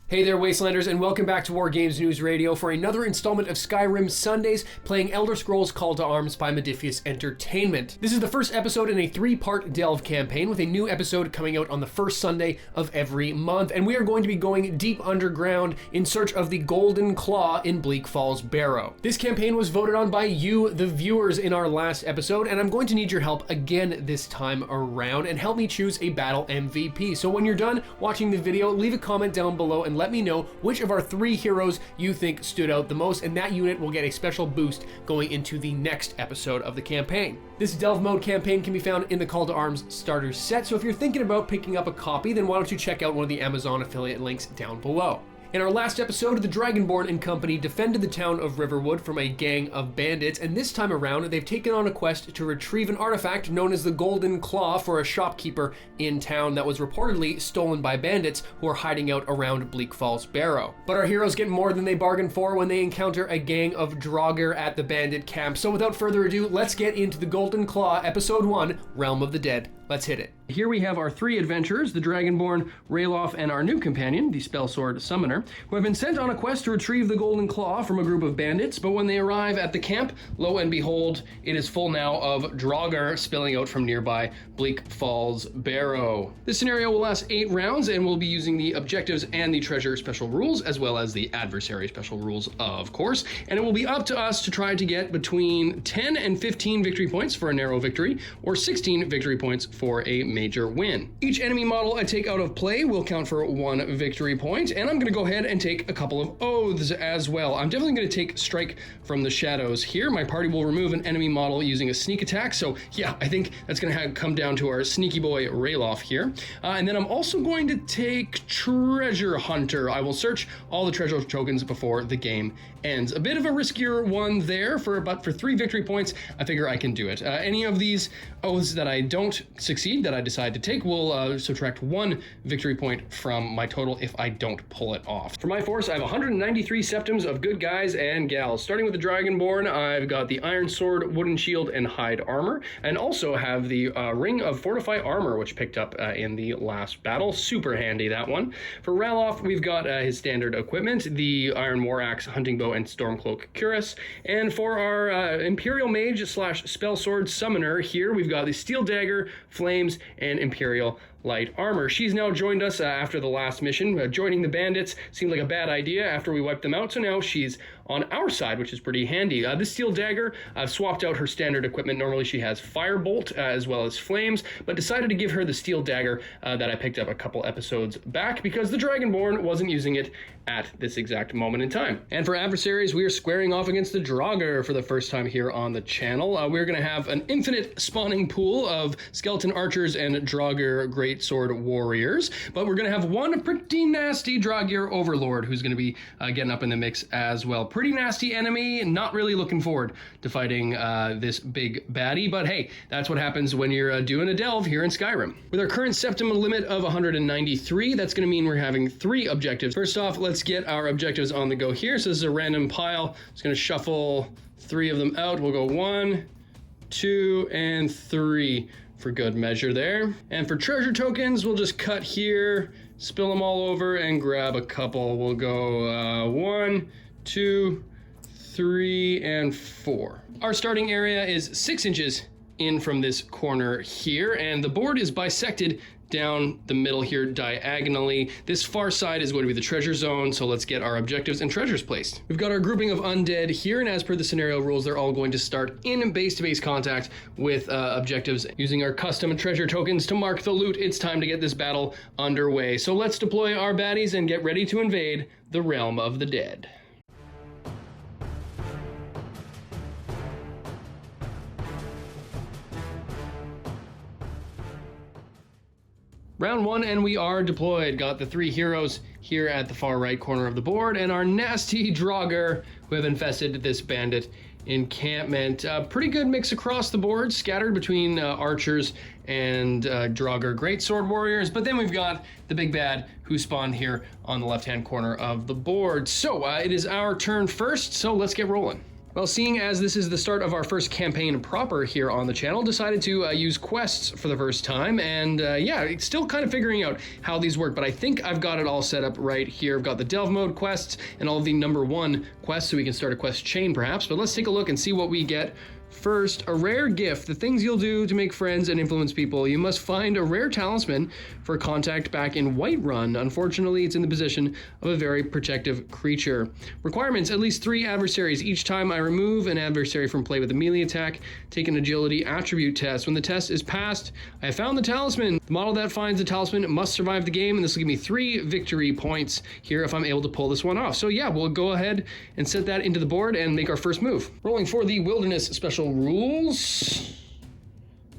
Hey there, Wastelanders, and welcome back to War Games News Radio for another installment of Skyrim Sundays, playing Elder Scrolls Call to Arms by Modiphius Entertainment. This is the first episode in a 3-part Delve campaign, with a new episode coming out on the first Sunday of every month, and we are going to be going deep underground in search of the Golden Claw in Bleak Falls Barrow. This campaign was voted on by you, the viewers, in our last episode, and I'm going to need your help again this time around, and help me choose a battle MVP. So when you're done watching the video, leave a comment down below and let me know which of our 3 heroes you think stood out the most, and that unit will get a special boost going into the next episode of the campaign. This Delve mode campaign can be found in the Call to Arms starter set, so if you're thinking about picking up a copy, then why don't you check out one of the Amazon affiliate links down below. In our last episode, the Dragonborn and company defended the town of Riverwood from a gang of bandits, and this time around, they've taken on a quest to retrieve an artifact known as the Golden Claw for a shopkeeper in town that was reportedly stolen by bandits who are hiding out around Bleak Falls Barrow. But our heroes get more than they bargained for when they encounter a gang of Draugr at the bandit camp. So without further ado, let's get into the Golden Claw, Episode 1, Realm of the Dead. Let's hit it. Here we have our 3 adventurers, the Dragonborn, Ralof, and our new companion, the Spellsword Summoner, who have been sent on a quest to retrieve the Golden Claw from a group of bandits, but when they arrive at the camp, lo and behold, it is full now of Draugr spilling out from nearby Bleak Falls Barrow. This scenario will last 8 rounds, and we'll be using the objectives and the treasure special rules, as well as the adversary special rules, of course, and it will be up to us to try to get between 10 and 15 victory points for a narrow victory, or 16 victory points for a major win. Each enemy model I take out of play will count for 1 victory point, and I'm going to go ahead and take a couple of oaths as well. I'm definitely going to take Strike from the Shadows here. My party will remove an enemy model using a sneak attack, so yeah, I think that's going to come down to our sneaky boy Ralof here. And then I'm also going to take Treasure Hunter. I will search all the treasure tokens before the game ends. A bit of a riskier one there, but for 3 victory points, I figure I can do it. Any of these oaths that I don't succeed, that I decide to take, will subtract 1 victory point from my total if I don't pull it off. For my force, I have 193 septums of good guys and gals. Starting with the Dragonborn, I've got the Iron Sword, Wooden Shield, and Hide Armor, and also have the Ring of Fortify Armor, which picked up in the last battle. Super handy, that one. For Ralof, we've got his standard equipment, the Iron War Axe, Hunting Bow, and Stormcloak Cuirass. And for our Imperial Mage / Spellsword Summoner here, we've got the Steel Dagger, Flames, and Imperial Light Armor. She's now joined us after the last mission. Joining the bandits seemed like a bad idea after we wiped them out, so now she's on our side, which is pretty handy. This Steel Dagger, I've swapped out her standard equipment. Normally she has Firebolt as well as Flames, but decided to give her the Steel Dagger that I picked up a couple episodes back because the Dragonborn wasn't using it at this exact moment in time. And for adversaries, we are squaring off against the Draugr for the first time here on the channel. We're going to have an infinite spawning pool of skeleton archers and Draugr greatsword warriors, but we're going to have one pretty nasty Draugr overlord who's going to be getting up in the mix as well. Pretty nasty enemy, not really looking forward to fighting this big baddie, but hey, that's what happens when you're doing a delve here in Skyrim. With our current septum limit of 193, that's going to mean we're having 3 objectives. First off, let's get our objectives on the go here. So this is a random pile. Just going to shuffle 3 of them out. We'll go 1, 2, and 3 for good measure there. And for treasure tokens, we'll just cut here, spill them all over, and grab a couple. We'll go 1, 2, 3, and 4. Our starting area is 6 inches in from this corner here, and the board is bisected down the middle here diagonally. This far side is going to be the treasure zone, so let's get our objectives and treasures placed. We've got our grouping of undead here, and as per the scenario rules, they're all going to start in base-to-base contact with objectives. Using our custom treasure tokens to mark the loot, it's time to get this battle underway. So let's deploy our baddies and get ready to invade the Realm of the Dead. Round 1, and we are deployed. Got the 3 heroes here at the far right corner of the board, and our nasty Draugr who have infested this bandit encampment. Pretty good mix across the board, scattered between archers and Draugr greatsword warriors, but then we've got the big bad who spawned here on the left-hand corner of the board. So it is our turn first, so let's get rolling. Well, seeing as this is the start of our first campaign proper here on the channel, decided to use quests for the first time, and yeah, it's still kind of figuring out how these work, but I think I've got it all set up right here. I've got the delve mode quests and all of the number 1 quests, so we can start a quest chain perhaps, but let's take a look and see what we get. First, a rare gift, the things you'll do to make friends and influence people. You must find a rare talisman for contact back in Whiterun. Unfortunately, it's in the position of a very protective creature. Requirements, at least 3 adversaries. Each time I remove an adversary from play with a melee attack, take an agility attribute test. When the test is passed, I have found the talisman. The model that finds the talisman must survive the game, and this will give me 3 victory points here if I'm able to pull this one off. So yeah, we'll go ahead and set that into the board and make our first move. Rolling for the wilderness special rules.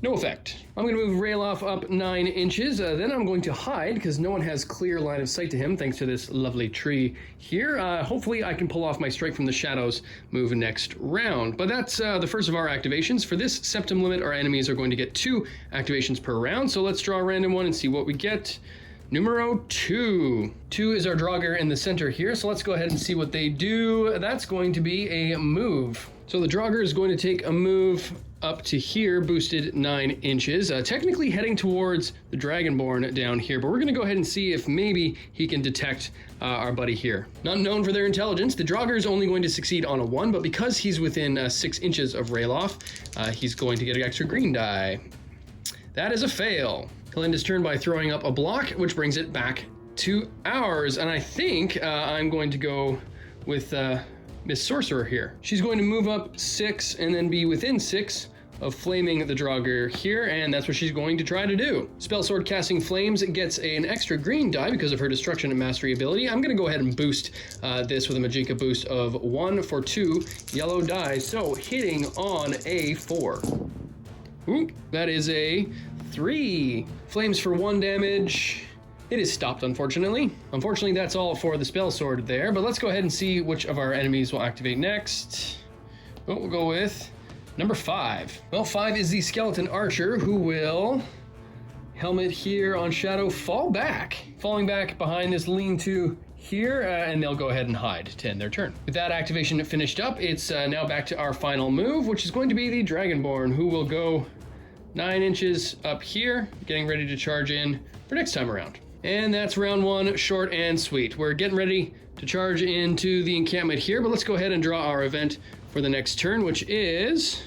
No effect. I'm going to move Rayloff up 9 inches. Then I'm going to hide because no one has clear line of sight to him thanks to this lovely tree here. Hopefully I can pull off my strike from the shadows move next round. But that's the first of our activations. For this septum limit, our enemies are going to get 2 activations per round. So let's draw a random one and see what we get. Numero 2. 2 is our Draugr in the center here, so let's go ahead and see what they do. That's going to be a move. So the Draugr is going to take a move up to here, boosted 9 inches, technically heading towards the Dragonborn down here, but we're going to go ahead and see if maybe he can detect our buddy here. Not known for their intelligence, the Draugr is only going to succeed on a 1, but because he's within 6 inches of Rayloff, he's going to get an extra green die. That is a fail. He'll end his turn by throwing up a block, which brings it back to ours. And I think I'm going to go with Miss Sorcerer here. She's going to move up 6 and then be within 6 of flaming the Draugr here, and that's what she's going to try to do. Spell Sword Casting Flames gets an extra green die because of her Destruction and Mastery ability. I'm going to go ahead and boost this with a Magicka boost of 1 for 2 yellow die, so hitting on a 4. Ooh, that is a 3. Flames for 1 damage. It is stopped, unfortunately. Unfortunately, that's all for the spell sword there, but let's go ahead and see which of our enemies will activate next. Oh, we'll go with number 5. Well, 5 is the skeleton archer who will helmet here on shadow, falling back behind this lean-to here, and they'll go ahead and hide to end their turn. With that activation finished up, it's now back to our final move, which is going to be the Dragonborn, who will go 9 inches up here, getting ready to charge in for next time around. And that's round 1, short and sweet. We're getting ready to charge into the encampment here, but let's go ahead and draw our event for the next turn, which is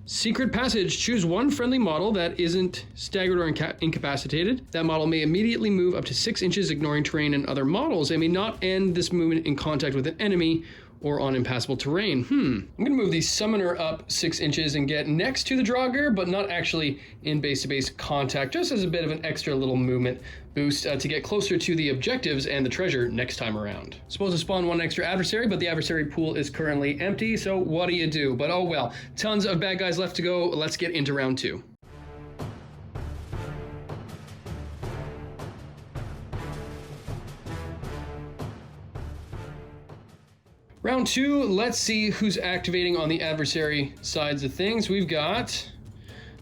Secret Passage. Choose 1 friendly model that isn't staggered or incapacitated. That model may immediately move up to 6 inches, ignoring terrain and other models. It may not end this movement in contact with an enemy or on impassable terrain. I'm gonna move the Summoner up 6 inches and get next to the Draugr, but not actually in base-to-base contact, just as a bit of an extra little movement boost to get closer to the objectives and the treasure next time around. Supposed to spawn 1 extra adversary, but the adversary pool is currently empty, so what do you do? But oh well, tons of bad guys left to go. Let's get into round 2. Round 2, let's see who's activating on the adversary sides of things. We've got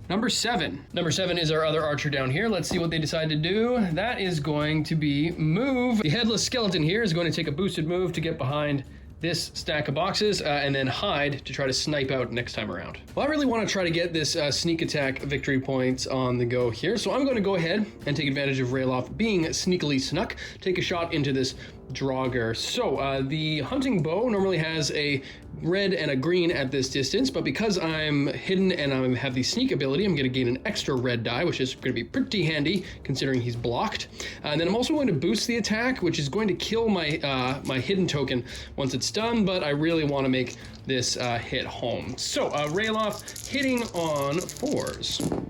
number 7. Number 7 is our other archer down here. Let's see what they decide to do. That is going to be move. The headless skeleton here is going to take a boosted move to get behind this stack of boxes and then hide to try to snipe out next time around. Well, I really want to try to get this sneak attack victory points on the go here, so I'm going to go ahead and take advantage of Rayloff being sneakily snuck, take a shot into this Draugr. So the hunting bow normally has a red and a green at this distance, but because I'm hidden and I have the sneak ability, I'm going to gain an extra red die, which is going to be pretty handy considering he's blocked. And then I'm also going to boost the attack, which is going to kill my my hidden token once it's done, but I really want to make this hit home. So Rayloff hitting on 4s.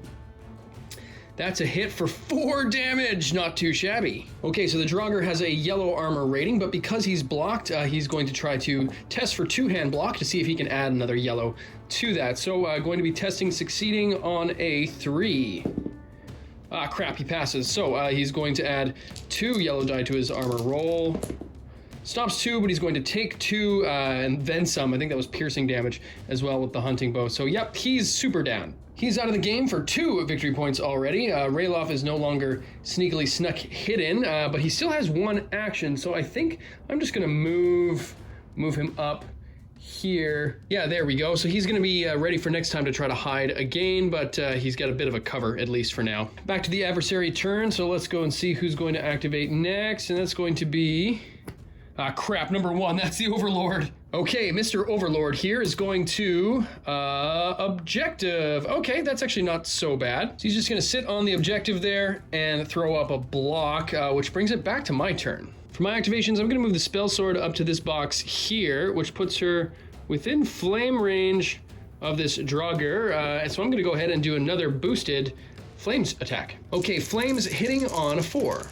That's a hit for 4 damage, not too shabby. Okay, so the Draugr has a yellow armor rating, but because he's blocked, he's going to try to test for 2-hand block to see if he can add another yellow to that. So going to be testing succeeding on a 3. Ah, crap, he passes. So he's going to add 2 yellow die to his armor roll. Stops 2, but he's going to take 2 and then some. I think that was piercing damage as well with the hunting bow. So yep, he's super down. He's out of the game for 2 victory points already. Rayloff is no longer sneakily snuck hidden, but he still has 1 action. So I think I'm just gonna move him up here. Yeah, there we go. So he's going to be ready for next time to try to hide again, but he's got a bit of a cover, at least for now. Back to the adversary turn, so let's go and see who's going to activate next, and that's going to be... Ah, crap, number 1, that's the Overlord. Okay, Mr. Overlord here is going to, objective. Okay, that's actually not so bad. So he's just gonna sit on the objective there and throw up a block, which brings it back to my turn. For my activations, I'm gonna move the spell sword up to this box here, which puts her within flame range of this Draugr. And so I'm gonna go ahead and do another boosted flames attack. Okay, flames hitting on a 4.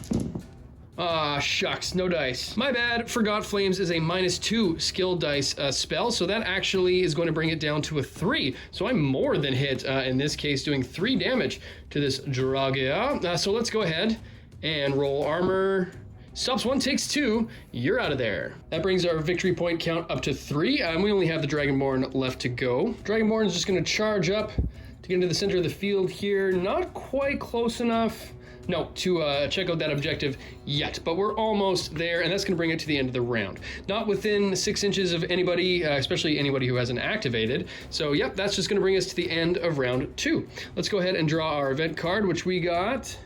Ah, shucks, no dice. My bad, forgot flames is a -2 skill dice spell, so that actually is going to bring it down to a 3. So I'm more than hit in this case, doing 3 damage to this Draugr. So let's go ahead and roll armor. Stops 1, takes 2, you're out of there. That brings our victory point count up to 3, and we only have the Dragonborn left to go. Dragonborn is just gonna charge up to get into the center of the field here. Not quite close enough. No, to check out that objective yet, but we're almost there, and that's going to bring it to the end of the round. Not within 6 inches of anybody, especially anybody who hasn't activated. So, yep, that's just going to bring us to the end of round 2. Let's go ahead and draw our event card, which we got...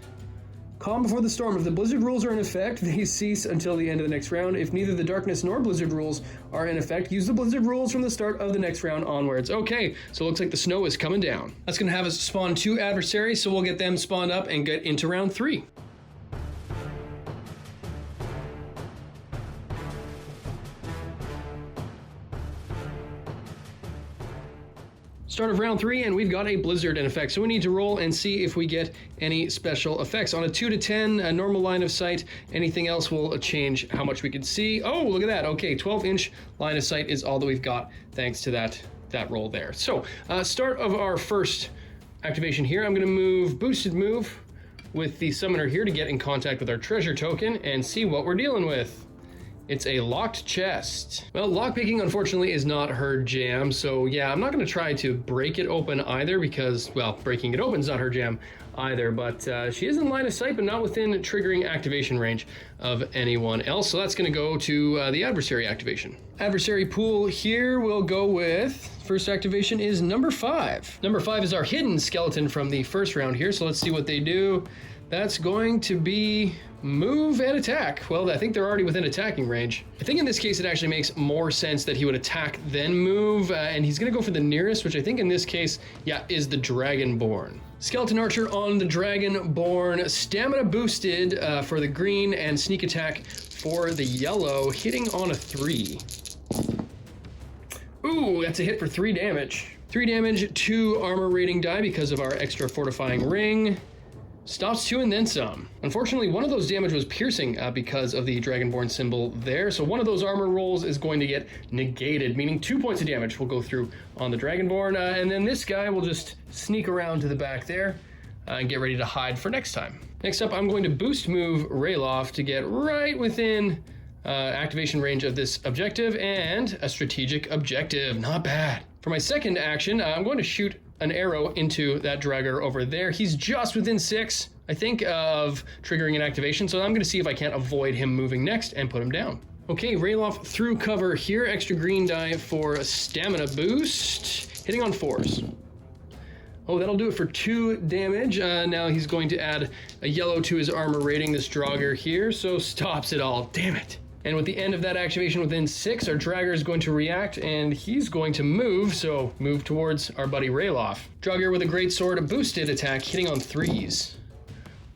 Calm before the storm. If the blizzard rules are in effect, they cease until the end of the next round. If neither the darkness nor blizzard rules are in effect, use the blizzard rules from the start of the next round onwards. Okay, so it looks like the snow is coming down. That's going to have us spawn 2 adversaries, so we'll get them spawned up and get into round 3. Start of round 3, and we've got a blizzard in effect, so we need to roll and see if we get any special effects. On a 2 to 10, a normal line of sight, anything else will change how much we can see. Oh, look at that. Okay, 12-inch line of sight is all that we've got thanks to that roll there. So, start of our first activation here. I'm going to move boosted move with the summoner here to get in contact with our treasure token and see what we're dealing with. It's a locked chest. Well, lockpicking, unfortunately, is not her jam, so yeah, I'm not going to try to break it open either because, well, breaking it open is not her jam either, but she is in line of sight, but not within triggering activation range of anyone else, so that's going to go to the adversary activation. Adversary pool here will go with, first activation is number 5. Number 5 is our hidden skeleton from the first round here, so let's see what they do. That's going to be move and attack. Well, I think they're already within attacking range. I think in this case it actually makes more sense that he would attack then move, and he's gonna go for the nearest, which I think in this case, yeah, is the Dragonborn. Skeleton Archer on the Dragonborn, stamina boosted for the green and sneak attack for the yellow, hitting on a 3. Ooh, that's a hit for 3 damage. 3 damage, 2 armor rating die because of our extra fortifying ring. Stops 2 and then some. Unfortunately, one of those damage was piercing because of the Dragonborn symbol there, so one of those armor rolls is going to get negated, meaning 2 points of damage will go through on the Dragonborn, and then this guy will just sneak around to the back there and get ready to hide for next time. Next up, I'm going to boost move Rayloff to get right within activation range of this objective, and a strategic objective. Not bad. For my second action, I'm going to shoot an arrow into that Draugr over there. He's just within 6, I think, of triggering an activation, so I'm going to see if I can't avoid him moving next and put him down. Okay, Rayloff through cover here. Extra green die for a stamina boost. Hitting on 4s. Oh, that'll do it for 2 damage. Now he's going to add a yellow to his armor rating, this Draugr here, so stops it all. Damn it. And with the end of that activation within 6, our Draugr is going to react, and he's going to move, so move towards our buddy Rayloff. Draugr with a great sword, boosted attack, hitting on 3s.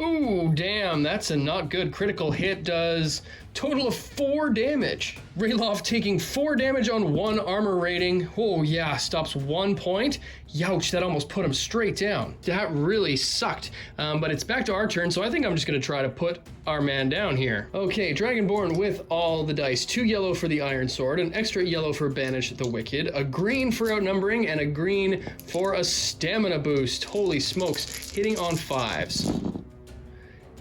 Ooh, damn, that's a not good critical hit, does total of 4 damage. Rayloff taking 4 damage on 1 armor rating. Oh yeah, stops 1 point. Youch, that almost put him straight down. That really sucked, but it's back to our turn, so I think I'm just gonna try to put our man down here. Okay, Dragonborn with all the dice. 2 yellow for the Iron Sword, an extra yellow for Banish the Wicked, a green for Outnumbering, and a green for a stamina boost. Holy smokes, hitting on 5s.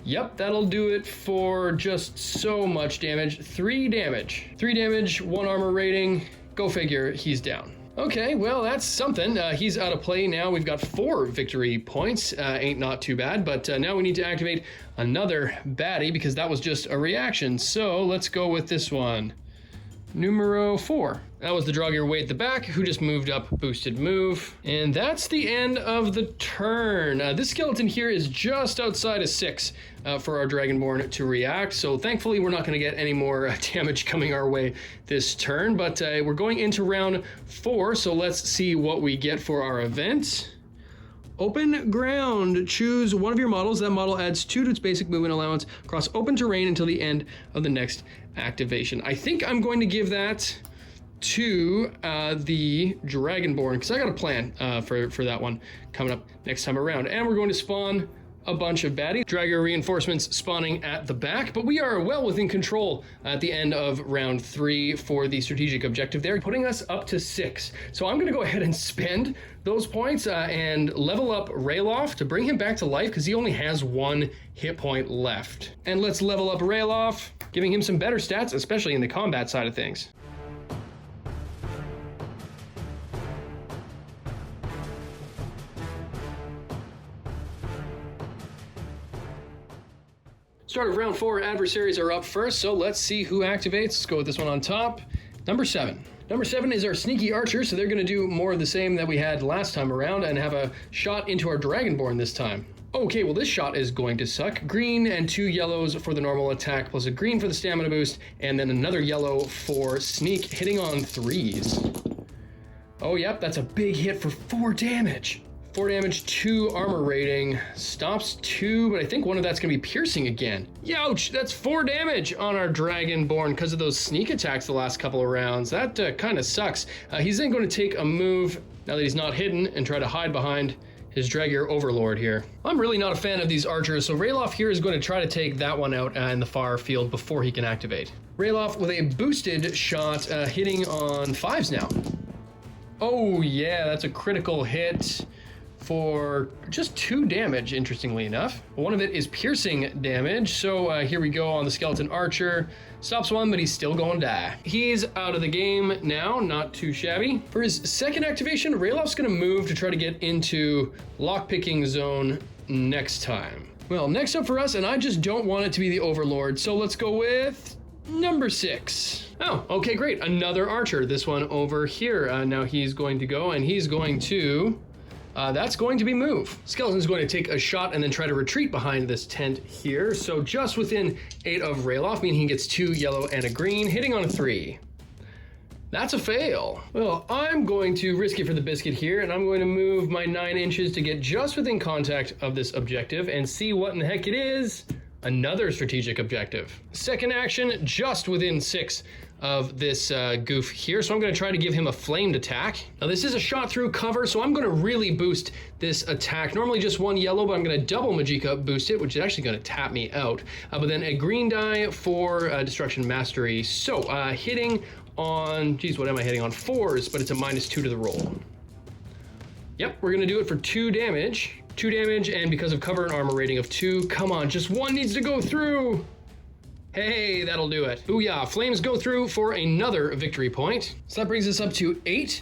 Yep, that'll do it for just so much damage. 3 damage. 3 damage, 1 armor rating. Go figure, he's down. Okay, well, that's something. He's out of play now. We've got 4 victory points. Ain't not too bad, but now we need to activate another baddie because that was just a reaction. So let's go with this one. numero 4. That was the Draugr way at the back, who just moved up, boosted move. And that's the end of the turn. This skeleton here is just outside of 6 for our Dragonborn to react. So thankfully, we're not going to get any more damage coming our way this turn. But we're going into round 4, so let's see what we get for our event. Open ground. Choose one of your models. That model adds 2 to its basic movement allowance across open terrain until the end of the next activation. I think I'm going to give that to the Dragonborn, because I got a plan for that one coming up next time around. And we're going to spawn a bunch of baddies. Draugr reinforcements spawning at the back, but we are well within control at the end of round 3 for the strategic objective there, putting us up to 6. So I'm going to go ahead and spend those points and level up Ralof to bring him back to life, because he only has 1 hit point left. And let's level up Ralof, giving him some better stats, especially in the combat side of things. Start of round 4, adversaries are up first, so let's see who activates. Let's go with this one on top. Number 7. Number 7 is our sneaky archer, so they're going to do more of the same that we had last time around and have a shot into our Dragonborn this time. Okay, well this shot is going to suck. Green and 2 yellows for the normal attack, plus a green for the stamina boost, and then another yellow for sneak, hitting on 3s. Oh yep, that's a big hit for 4 damage. 4 damage, 2 armor rating, stops 2, but I think one of that's gonna be piercing again. Youch, that's 4 damage on our Dragonborn because of those sneak attacks the last couple of rounds. That kind of sucks. He's then going to take a move, now that he's not hidden, and try to hide behind his Draugr Overlord here. I'm really not a fan of these archers, so Ralof here is going to try to take that one out in the far field before he can activate. Ralof with a boosted shot, hitting on 5s now. Oh yeah, that's a critical hit for just 2 damage, interestingly enough. One of it is piercing damage, so here we go on the skeleton archer. Stops 1, but he's still going to die. He's out of the game now, not too shabby. For his second activation, Ralof's gonna move to try to get into lockpicking zone next time. Well, next up for us, and I just don't want it to be the Overlord, so let's go with number 6. Oh, okay, great, another archer. This one over here. Now he's going to go, and he's going to that's going to be move. Skeleton's going to take a shot and then try to retreat behind this tent here. So just within 8 of Ralof, meaning he gets 2 yellow and a green, hitting on a 3. That's a fail. Well, I'm going to risk it for the biscuit here, and I'm going to move my 9 inches to get just within contact of this objective and see what in the heck it is. Another strategic objective. Second action, just within 6 of this goof here, so I'm going to try to give him a flamed attack. Now this is a shot through cover, so I'm going to really boost this attack. Normally just 1 yellow, but I'm going to double Magicka boost it, which is actually going to tap me out. But then a green die for Destruction Mastery. So hitting on, geez, what am I hitting on? 4s, but it's a -2 to the roll. Yep, we're going to do it for 2 damage. 2 damage, and because of cover and armor rating of 2, come on, just 1 needs to go through. Hey, that'll do it. Booyah, flames go through for another victory point. So that brings us up to 8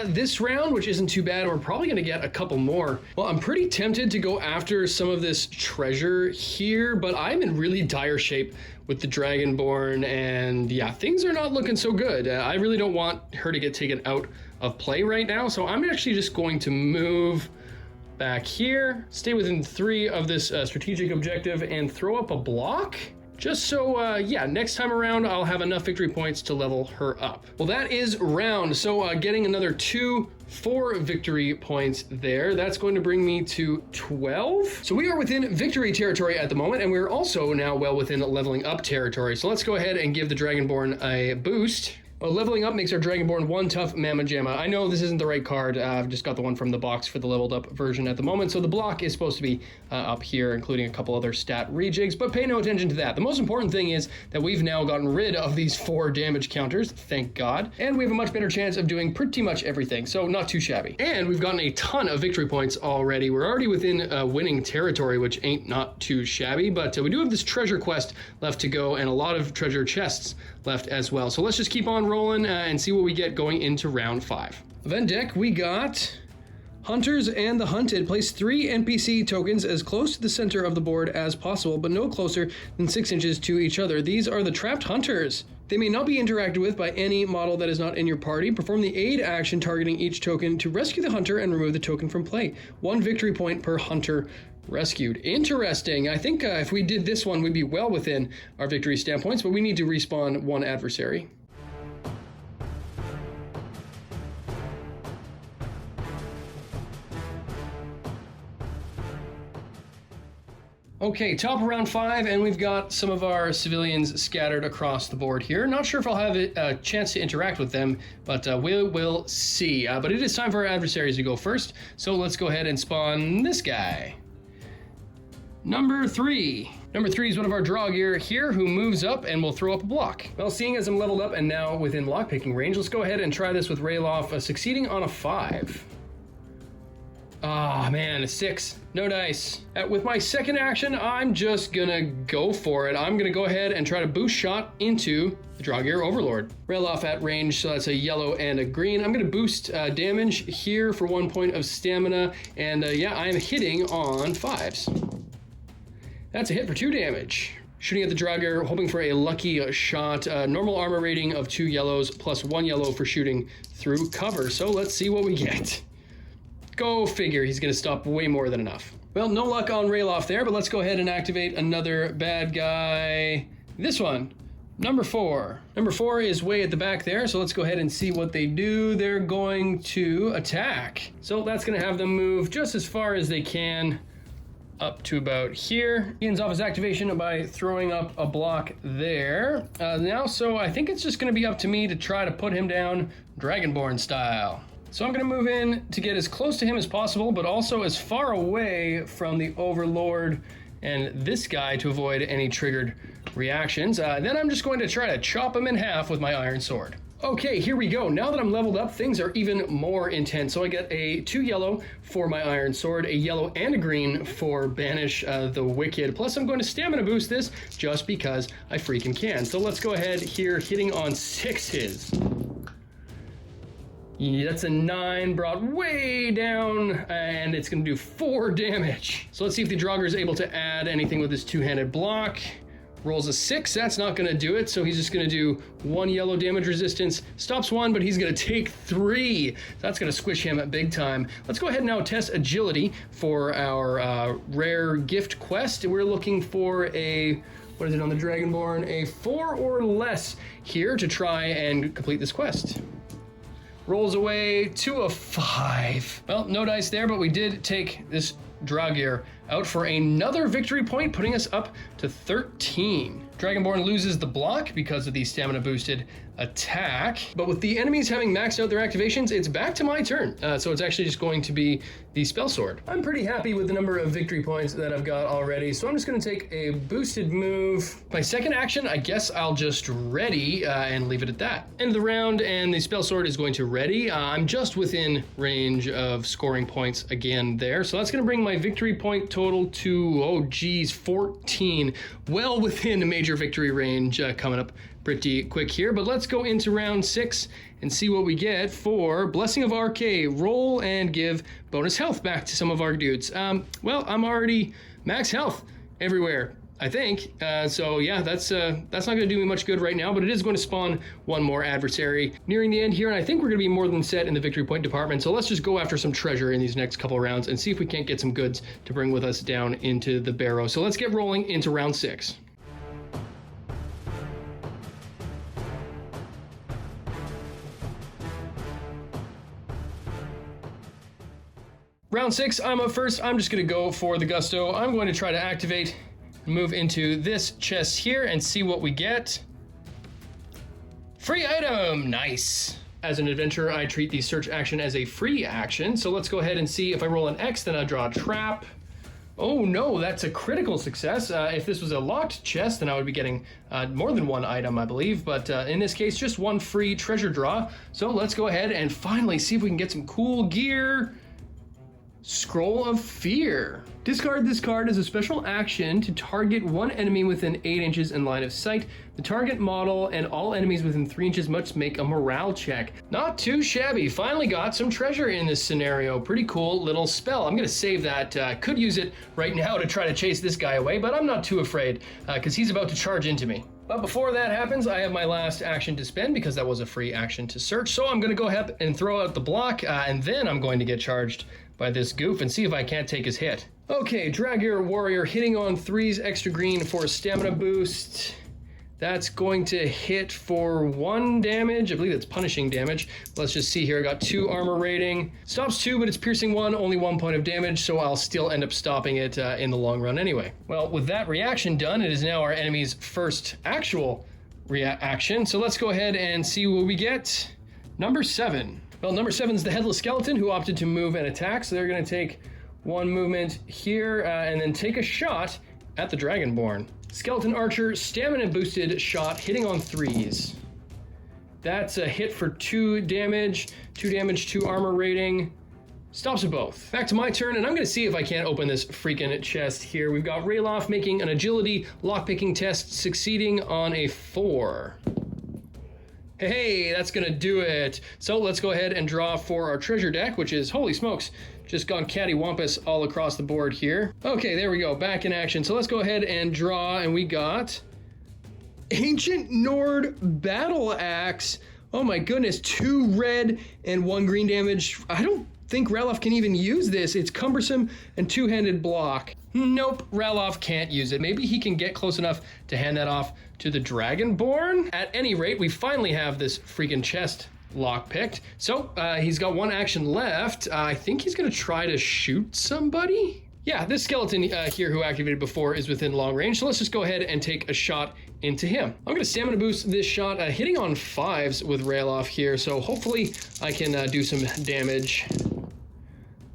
this round, which isn't too bad. We're probably gonna get a couple more. Well, I'm pretty tempted to go after some of this treasure here, but I'm in really dire shape with the Dragonborn, and yeah, things are not looking so good. I really don't want her to get taken out of play right now, so I'm actually just going to move back here, stay within 3 of this strategic objective, and throw up a block. Just so, yeah, next time around, I'll have enough victory points to level her up. Well, that is round. So getting another 4 victory points there. That's going to bring me to 12. So we are within victory territory at the moment, and we're also now well within leveling up territory. So let's go ahead and give the Dragonborn a boost. Well, leveling up makes our Dragonborn 1 tough Mamma Jamma. I know this isn't the right card. I've just got the one from the box for the leveled up version at the moment. So the block is supposed to be up here, including a couple other stat rejigs, but pay no attention to that. The most important thing is that we've now gotten rid of these 4 damage counters, thank God. And we have a much better chance of doing pretty much everything, so not too shabby. And we've gotten a ton of victory points already. We're already within winning territory, which ain't not too shabby, but we do have this treasure quest left to go and a lot of treasure chests left as well. So let's just keep on rolling and see what we get going into round 5. Event deck, we got Hunters and the hunted. Place 3 NPC tokens as close to the center of the board as possible, but no closer than 6 inches to each other. These are the trapped hunters. They may not be interacted with by any model that is not in your party. Perform the aid action targeting each token to rescue the hunter and remove the token from play. 1 victory point per hunter rescued. Interesting. I think if we did this one, we'd be well within our victory standpoints, but we need to respawn 1 adversary. Okay, top of round 5, and we've got some of our civilians scattered across the board here. Not sure if I'll have a chance to interact with them, but we'll see. But it is time for our adversaries to go first, so let's go ahead and spawn this guy. Number 3. Number 3 is one of our draw gear here who moves up and will throw up a block. Well, seeing as I'm leveled up and now within lockpicking range, let's go ahead and try this with Rayloff, succeeding on a 5. Ah, man, a 6. No dice. With my second action, I'm just gonna go for it. I'm gonna go ahead and try to boost shot into the Draugr Overlord. Rail off at range, so that's a yellow and a green. I'm gonna boost damage here for 1 point of stamina, and yeah, I'm hitting on 5s. That's a hit for 2 damage. Shooting at the Draugr, hoping for a lucky shot. Normal armor rating of 2 yellows, plus 1 yellow for shooting through cover. So let's see what we get. Go figure, he's gonna stop way more than enough. Well, no luck on Rayloff there, but let's go ahead and activate another bad guy. This one, number 4. Number 4 is way at the back there, so let's go ahead and see what they do. They're going to attack. So that's gonna have them move just as far as they can up to about here. He ends off his activation by throwing up a block there. Now, so I think it's just gonna be up to me to try to put him down Dragonborn style. So I'm gonna move in to get as close to him as possible, but also as far away from the Overlord and this guy to avoid any triggered reactions. Then I'm just going to try to chop him in half with my iron sword. Okay, here we go. Now that I'm leveled up, things are even more intense. So I get a 2 yellow for my iron sword, a yellow and a green for banish the wicked. Plus I'm going to stamina boost this just because I freaking can. So let's go ahead here, hitting on 6s. Yeah, that's a 9, brought way down, and it's gonna do 4 damage. So let's see if the Draugr is able to add anything with his 2-handed block. Rolls a 6, that's not gonna do it, so he's just gonna do 1 yellow damage resistance. Stops 1, but he's gonna take 3. That's gonna squish him big time. Let's go ahead and now test agility for our rare gift quest. We're looking for a, what is it on the Dragonborn? A 4 or less here to try and complete this quest. Rolls away to a 5. Well, no dice there, but we did take this Draugr out for another victory point, putting us up to 13. Dragonborn loses the block because of the stamina boosted attack, but with the enemies having maxed out their activations, it's back to my turn. So it's actually just going to be the spell sword. I'm pretty happy with the number of victory points that I've got already, so I'm just gonna take a boosted move. My second action, I guess I'll just ready and leave it at that. End of the round, and the spell sword is going to ready. I'm just within range of scoring points again there, so that's gonna bring my victory point total to, oh geez, 14. Well within major victory range, coming up pretty quick here, but let's go into round 6 and see what we get for Blessing of RK. Roll and give bonus health back to some of our dudes. Well, I'm already max health everywhere, I think. So yeah, that's not gonna do me much good right now, but it is going to spawn 1 more adversary nearing the end here, and I think we're gonna be more than set in the victory point department, so let's just go after some treasure in these next couple of rounds and see if we can't get some goods to bring with us down into the barrow. So let's get rolling into round 6. Round 6, I'm up first. I'm just gonna go for the gusto. I'm going to try to activate and move into this chest here and see what we get. Free item, nice. As an adventurer, I treat the search action as a free action. So let's go ahead and see if I roll an X, then I draw a trap. Oh no, that's a critical success. If this was a locked chest, then I would be getting more than 1 item, I believe. But in this case, just 1 free treasure draw. So let's go ahead and finally see if we can get some cool gear. Scroll of Fear. Discard this card as a special action to target one enemy within 8 inches in line of sight. The target model and all enemies within 3 inches must make a morale check. Not too shabby. Finally got some treasure in this scenario. Pretty cool little spell. I'm going to save that. Could use it right now to try to chase this guy away, but I'm not too afraid because he's about to charge into me. But before that happens, I have my last action to spend because that was a free action to search. So I'm going to go ahead and throw out the block, and then I'm going to get charged by this goof and see if I can't take his hit. Okay, Drag Your Warrior hitting on 3s, extra green for a stamina boost. That's going to hit for 1 damage. I believe it's punishing damage. Let's just see here. I got 2 armor rating. Stops 2, but it's piercing 1, only 1 point of damage, so I'll still end up stopping it in the long run anyway. Well, with that reaction done, it is now our enemy's first actual reaction. So let's go ahead and see what we get. Number 7. Well, number 7 is the Headless Skeleton, who opted to move and attack, so they're going to take 1 movement here and then take a shot at the Dragonborn. Skeleton Archer, stamina boosted shot, hitting on 3s. That's a hit for 2 damage, 2 armor rating. Stops them both. Back to my turn, and I'm going to see if I can't open this freaking chest here. We've got Rayloff making an agility lockpicking test, succeeding on a 4. Hey, that's gonna do it. So let's go ahead and draw for our treasure deck, which is, holy smokes, just gone cattywampus all across the board here. Okay, there we go, back in action. So let's go ahead and draw, and we got Ancient Nord Battle Axe. Oh my goodness, 2 red and 1 green damage. I don't think Ralof can even use this. It's cumbersome and 2-handed block. Nope, Ralof can't use it. Maybe he can get close enough to hand that off to the Dragonborn. At any rate, we finally have this freaking chest lockpicked. So he's got 1 action left. I think he's gonna try to shoot somebody. Yeah, this skeleton here who activated before is within long range, so let's just go ahead and take a shot into him. I'm going to stamina boost this shot, hitting on 5s with Ralof here, so hopefully I can do some damage.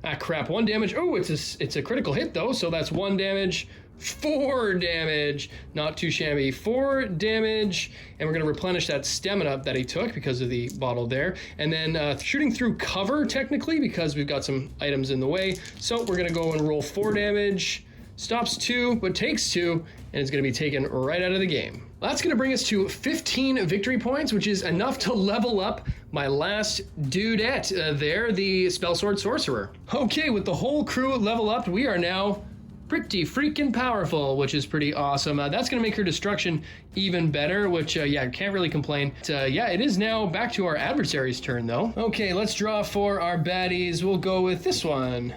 Ah, crap, 1 damage. Oh, it's a critical hit, though, so that's 1 damage. 4 damage, not too shabby. 4 damage, and we're going to replenish that stamina that he took because of the bottle there. And then shooting through cover, technically, because we've got some items in the way. So we're going to go and roll 4 damage. Stops 2, but takes 2, and it's going to be taken right out of the game. That's going to bring us to 15 victory points, which is enough to level up my last dudette there, the Spellsword Sorcerer. Okay, with the whole crew level up, we are now pretty freaking powerful, which is pretty awesome. That's going to make her destruction even better, which, yeah, can't really complain. Yeah, it is now back to our adversary's turn, though. Okay, let's draw for our baddies. We'll go with this one.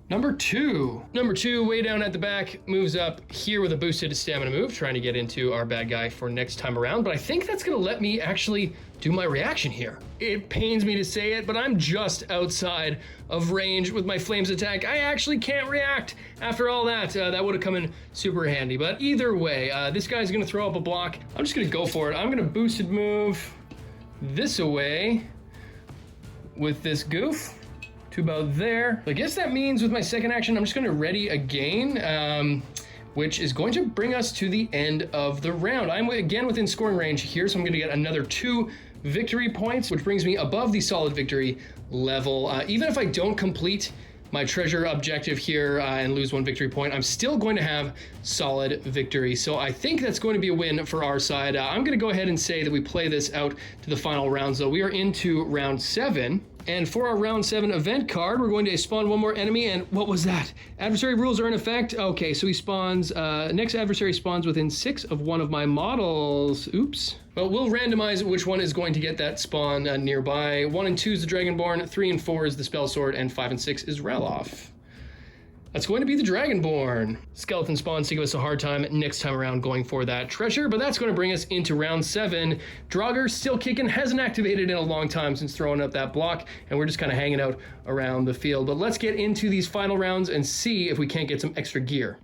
Number 2. Number 2, way down at the back, moves up here with a boosted stamina move, trying to get into our bad guy for next time around, but I think that's going to let me actually do my reaction here. It pains me to say it, but I'm just outside of range with my flames attack. I actually can't react after all that. That would have come in super handy, but either way, this guy's going to throw up a block. I'm just going to go for it. I'm going to boosted move this away with this goof to about there. I guess that means with my second action, I'm just going to ready again, which is going to bring us to the end of the round. I'm again within scoring range here, so I'm going to get another 2 victory points, which brings me above the solid victory level. Even if I don't complete my treasure objective here and lose 1 victory point, I'm still going to have solid victory. So I think that's going to be a win for our side. I'm going to go ahead and say that we play this out to the final round. So we are into round 7. And for our round 7 event card, we're going to spawn 1 more enemy. And what was that? Adversary rules are in effect. Okay, so he spawns, next adversary spawns within 6 of one of my models. Oops. Well, we'll randomize which one is going to get that spawn nearby. 1 and 2 is the Dragonborn, 3 and 4 is the Spell Sword, and 5 and 6 is Ralof. That's going to be the Dragonborn. Skeleton spawns to give us a hard time next time around going for that treasure, but that's going to bring us into round 7. Draugr still kicking, hasn't activated in a long time since throwing up that block, and we're just kind of hanging out around the field. But let's get into these final rounds and see if we can't get some extra gear.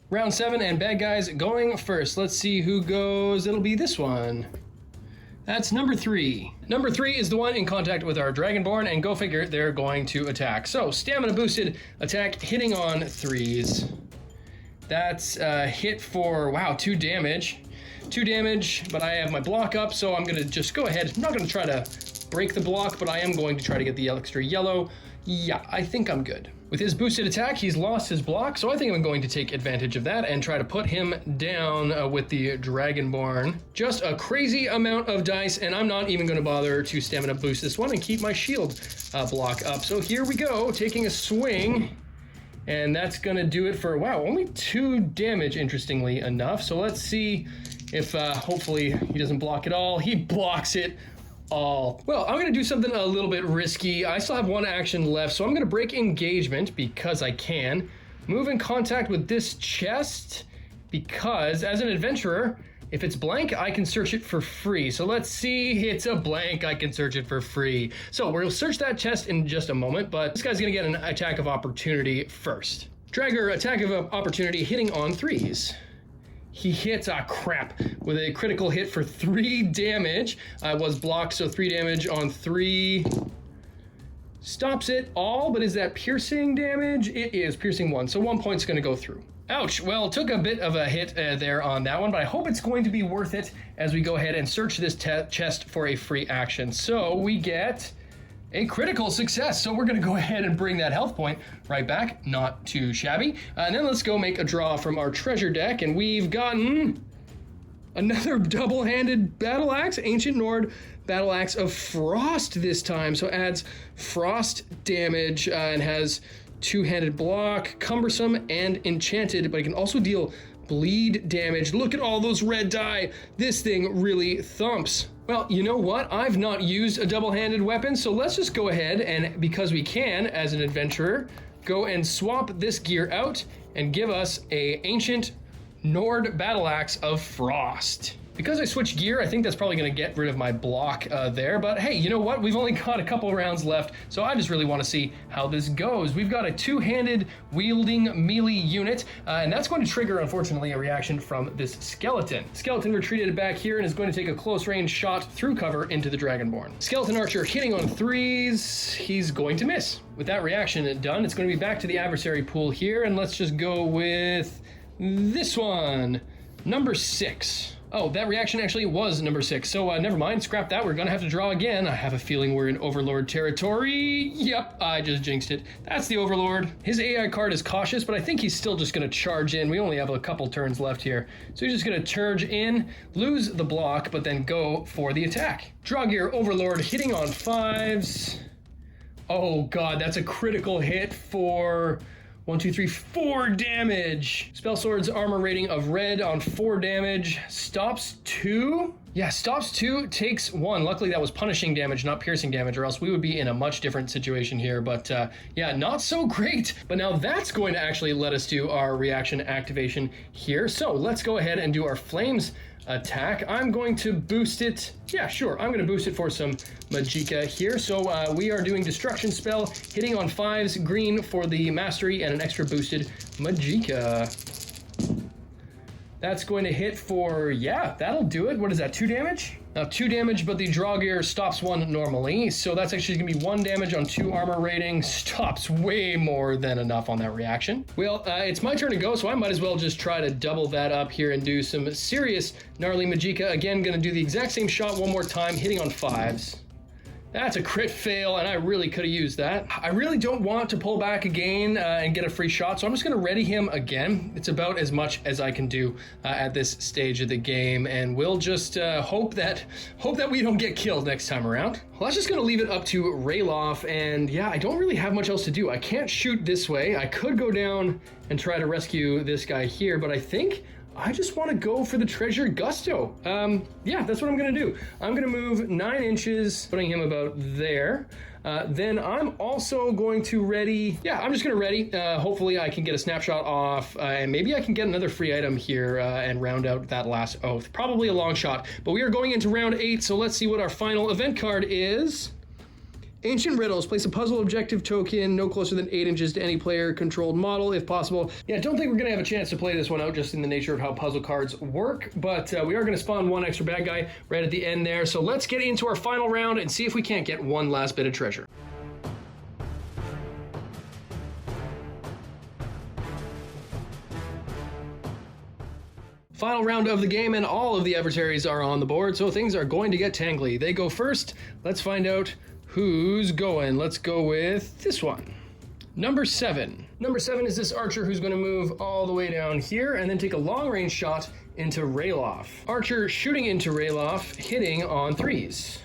Round 7 and bad guys going first. Let's see who goes. It'll be this one. That's number 3. Number 3 is the one in contact with our Dragonborn, and go figure, they're going to attack. So, stamina boosted attack, hitting on 3s. That's hit for, wow, 2 damage. 2 damage, but I have my block up, so I'm gonna just go ahead. I'm not gonna try to break the block, but I am going to try to get the extra yellow. Yeah, I think I'm good. With his boosted attack, he's lost his block, so I think I'm going to take advantage of that and try to put him down with the Dragonborn. Just a crazy amount of dice, and I'm not even going to bother to stamina boost this one and keep my shield block up. So here we go, taking a swing, and that's going to do it for, wow, only 2 damage, interestingly enough. So let's see if hopefully he doesn't block it all. He blocks it all. Well, I'm gonna do something a little bit risky. I still have 1 action left, so I'm gonna break engagement because I can. Move in contact with this chest because as an adventurer, if it's blank, I can search it for free. So let's see, it's a blank, I can search it for free. So we'll search that chest in just a moment, but this guy's gonna get an attack of opportunity first. Dragger, attack of opportunity, hitting on 3s. He hits, crap, with a critical hit for 3 damage. I was blocked, so 3 damage on 3. Stops it all, but is that piercing damage? It is piercing 1, so 1 point's gonna go through. Ouch, well, took a bit of a hit there on that one, but I hope it's going to be worth it as we go ahead and search this chest for a free action. So we get a critical success, so we're gonna go ahead and bring that health point right back, not too shabby. And then let's go make a draw from our treasure deck, and we've gotten another double-handed battle axe, Ancient Nord battle axe of frost this time, so adds frost damage and has 2-handed block, cumbersome and enchanted, but it can also deal bleed damage. Look at all those red die. This thing really thumps. Well, you know what? I've not used a double-handed weapon, so let's just go ahead and, because we can, as an adventurer, go and swap this gear out and give us a Ancient Nord battle axe of frost. Because I switched gear, I think that's probably going to get rid of my block there. But hey, you know what? We've only got a couple rounds left, so I just really want to see how this goes. We've got a 2-handed wielding melee unit, and that's going to trigger, unfortunately, a reaction from this skeleton. Skeleton retreated back here and is going to take a close range shot through cover into the Dragonborn. Skeleton archer hitting on 3s. He's going to miss. With that reaction done, it's going to be back to the adversary pool here, and let's just go with this one, number 6. Oh, that reaction actually was number 6, so never mind, scrap that, we're gonna have to draw again. I have a feeling we're in Overlord territory. Yep, I just jinxed it. That's the Overlord. His AI card is cautious, but I think he's still just gonna charge in. We only have a couple turns left here. So he's just gonna charge in, lose the block, but then go for the attack. Draw gear Overlord hitting on 5s. Oh god, that's a critical hit for 1, 2, 3, 4 damage. Spell Sword's armor rating of red on 4 damage. Stops 2? Yeah, stops 2, takes 1. Luckily that was punishing damage, not piercing damage, or else we would be in a much different situation here. But yeah, not so great. But now that's going to actually let us do our reaction activation here. So let's go ahead and do our flames attack. I'm going to boost it. Yeah, sure. I'm going to boost it for some Magicka here. So we are doing Destruction Spell, hitting on 5s, green for the Mastery, and an extra boosted Magicka. That's going to hit for, yeah, that'll do it. What is that, 2 damage? Now 2 damage, but the draw gear stops 1 normally. So that's actually gonna be 1 damage on 2 armor rating. Stops way more than enough on that reaction. Well, it's my turn to go, so I might as well just try to double that up here and do some serious gnarly Magicka. Again, gonna do the exact same shot 1 more time, hitting on 5s. That's a crit fail, and I really could have used that. I really don't want to pull back again and get a free shot, so I'm just going to ready him again. It's about as much as I can do at this stage of the game, and we'll just hope that we don't get killed next time around. Well, that's just going to leave it up to Rayloff, and yeah, I don't really have much else to do. I can't shoot this way. I could go down and try to rescue this guy here, but I think I just want to go for the treasure gusto. Yeah, that's what I'm going to do. I'm going to move 9 inches, putting him about there. Then I'm also going to ready. Yeah, I'm just going to ready. Hopefully I can get a snapshot off, and maybe I can get another free item here and round out that last oath. Probably a long shot, but we are going into round 8, so let's see what our final event card is. Ancient Riddles. Place a puzzle objective token no closer than 8 inches to any player-controlled model, if possible. Yeah, don't think we're going to have a chance to play this one out just in the nature of how puzzle cards work, but we are going to spawn 1 extra bad guy right at the end there. So let's get into our final round and see if we can't get 1 last bit of treasure. final round of the game, and all of the adversaries are on the board, so things are going to get tangly. They go first. Let's find out who's going. Let's go with this one. Number 7. Number 7 is this archer who's going to move all the way down here and then take a long-range shot into Rayloff. Archer shooting into Rayloff, hitting on 3s.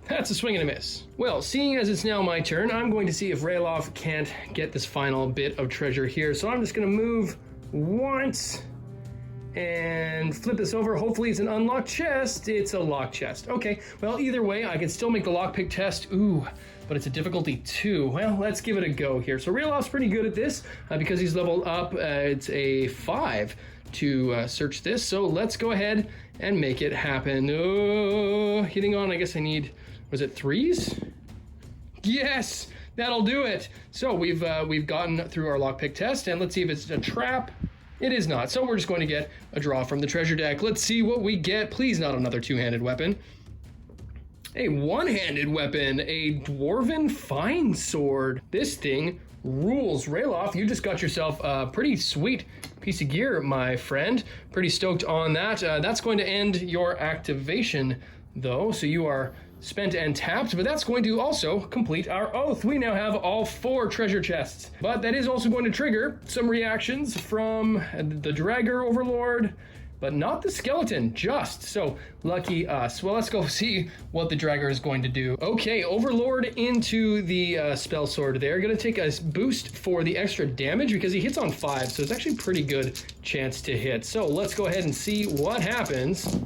That's a swing and a miss. Well, seeing as it's now my turn, I'm going to see if Rayloff can't get this final bit of treasure here. So I'm just going to move once and flip this over. Hopefully it's an unlocked chest. It's a locked chest. Okay, well, either way, I can still make the lockpick test. Ooh, but it's a difficulty 2. Well, let's give it a go here. So Rayloff's pretty good at this because he's leveled up. It's a 5 to search this. So let's go ahead and make it happen. Oh, hitting on, I guess I need, was it 3s? Yes, that'll do it. So we've gotten through our lockpick test, and let's see if it's a trap. It is not. So we're just going to get a draw from the treasure deck. Let's see what we get. Please not another two-handed weapon. A one-handed weapon, a dwarven fine sword. This thing rules. Rayloff, you just got yourself a pretty sweet piece of gear, my friend. Pretty stoked on that. That's going to end your activation, though, so you are spent and tapped, but that's going to also complete our oath. We now have all 4 treasure chests, but that is also going to trigger some reactions from the Dragger Overlord, but not the skeleton, just. So lucky us. Well, let's go see what the Dragger is going to do. Okay, Overlord into the spell sword there. Gonna take a boost for the extra damage because he hits on 5, so it's actually a pretty good chance to hit. So let's go ahead and see what happens.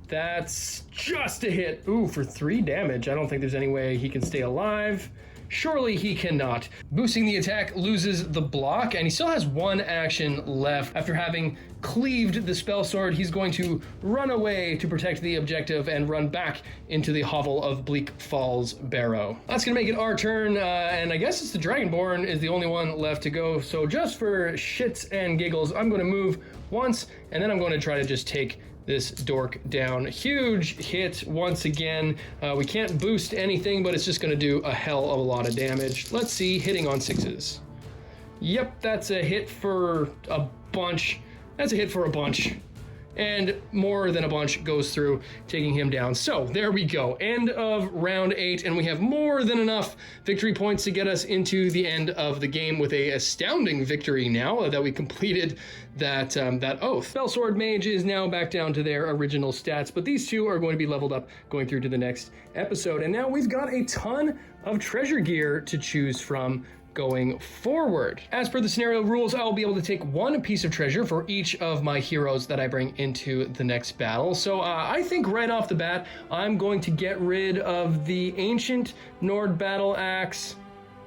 That's just a hit. Ooh, for 3 damage. I don't think there's any way he can stay alive. Surely he cannot. Boosting the attack loses the block, and he still has 1 action left. After having cleaved the spell sword, he's going to run away to protect the objective and run back into the hovel of Bleak Falls Barrow. That's gonna make it our turn, and I guess it's the Dragonborn is the only one left to go. So just for shits and giggles, I'm gonna move once, and then I'm going to try to just take this dork down. Huge hit once again. We can't boost anything, but it's just gonna do a hell of a lot of damage. Let's see, hitting on 6s. Yep, that's a hit for a bunch. That's a hit for a bunch. And more than a bunch goes through, taking him down. So there we go, end of round 8, and we have more than enough victory points to get us into the end of the game with a astounding victory now that we completed that oath. Spellsword Mage is now back down to their original stats, but these 2 are going to be leveled up going through to the next episode. And now we've got a ton of treasure gear to choose from going forward. As per the scenario rules, I'll be able to take 1 piece of treasure for each of my heroes that I bring into the next battle. So I think right off the bat, I'm going to get rid of the ancient Nord battle axe,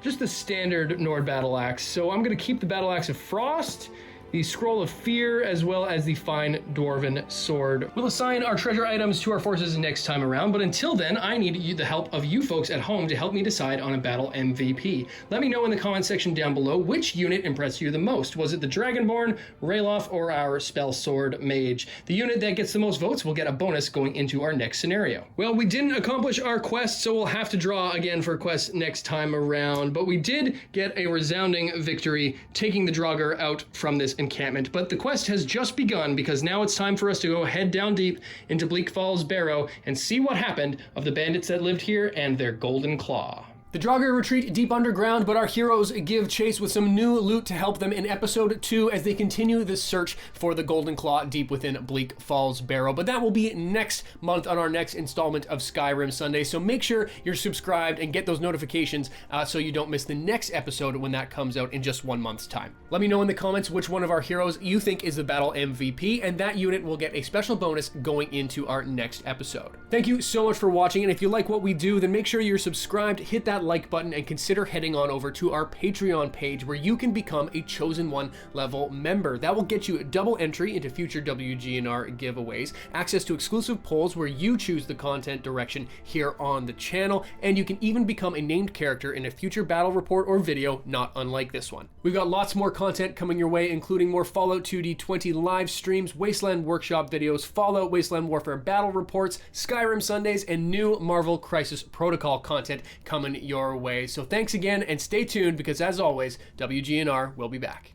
just the standard Nord battle axe. So I'm going to keep the battle axe of Frost, the Scroll of Fear, as well as the fine Dwarven Sword. We'll assign our treasure items to our forces next time around, but until then, I need the help of you folks at home to help me decide on a battle MVP. Let me know in the comment section down below which unit impressed you the most. Was it the Dragonborn, Rayloff, or our Spell Sword Mage? The unit that gets the most votes will get a bonus going into our next scenario. Well, we didn't accomplish our quest, so we'll have to draw again for quests next time around, but we did get a resounding victory, taking the Draugr out from this encampment. But the quest has just begun, because now it's time for us to go head down deep into Bleak Falls Barrow and see what happened of the bandits that lived here and their golden claw. The Draugr retreat deep underground, but our heroes give chase with some new loot to help them in episode 2 as they continue the search for the Golden Claw deep within Bleak Falls Barrow. But that will be next month on our next installment of Skyrim Sunday, so make sure you're subscribed and get those notifications so you don't miss the next episode when that comes out in just 1 month's time. Let me know in the comments which one of our heroes you think is the battle MVP, and that unit will get a special bonus going into our next episode. Thank you so much for watching, and if you like what we do, then make sure you're subscribed, hit that like button, and consider heading on over to our Patreon page where you can become a Chosen One level member. That will get you a double entry into future WGNR giveaways, access to exclusive polls where you choose the content direction here on the channel, and you can even become a named character in a future battle report or video not unlike this one. We've got lots more content coming your way, including more Fallout 2D20 live streams, Wasteland Workshop videos, Fallout Wasteland Warfare battle reports, Skyrim Sundays, and new Marvel Crisis Protocol content coming your way. So thanks again, and stay tuned because as always, WGNR will be back.